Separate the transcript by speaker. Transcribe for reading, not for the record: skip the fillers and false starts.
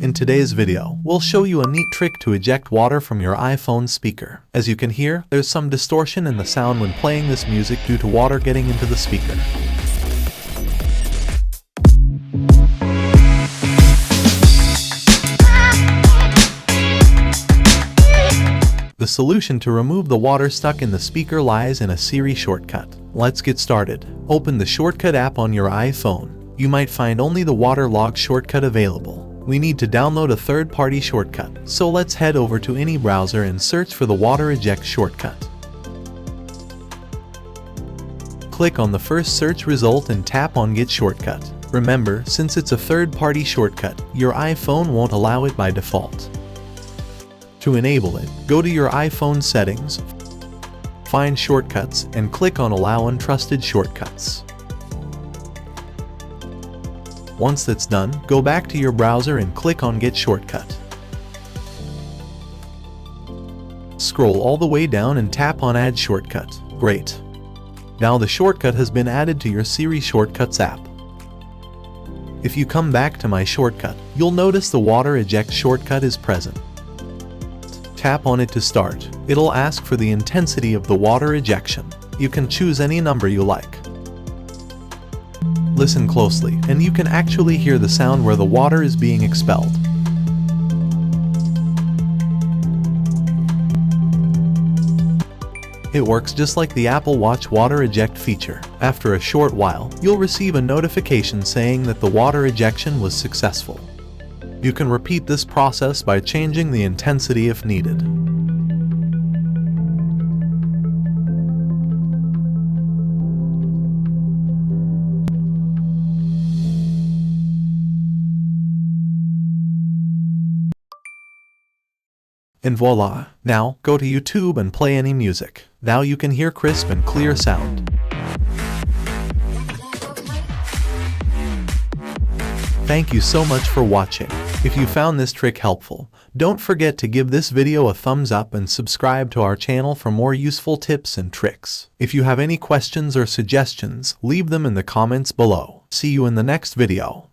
Speaker 1: In today's video, we'll show you a neat trick to eject water from your iPhone speaker. As you can hear, there's some distortion in the sound when playing this music due to water getting into the speaker. The solution to remove the water stuck in the speaker lies in a Siri shortcut. Let's get started. Open the shortcut app on your iPhone. You might find only the water log shortcut available. We need to download a third-party shortcut, so let's head over to any browser and search for the water eject shortcut. Click on the first search result and tap on Get Shortcut. Remember, since it's a third-party shortcut, your iPhone won't allow it by default. To enable it, go to your iPhone settings, find Shortcuts, and click on Allow Untrusted Shortcuts. Once that's done, go back to your browser and click on Get Shortcut. Scroll all the way down and tap on Add Shortcut. Great! Now the shortcut has been added to your Siri Shortcuts app. If you come back to My Shortcut, you'll notice the Water Eject shortcut is present. Tap on it to start. It'll ask for the intensity of the water ejection. You can choose any number you like. Listen closely, and you can actually hear the sound where the water is being expelled. It works just like the Apple Watch water eject feature. After a short while, you'll receive a notification saying that the water ejection was successful. You can repeat this process by changing the intensity if needed. And voila! Now, go to YouTube and play any music. Now you can hear crisp and clear sound. Thank you so much for watching. If you found this trick helpful, don't forget to give this video a thumbs up and subscribe to our channel for more useful tips and tricks. If you have any questions or suggestions, leave them in the comments below. See you in the next video.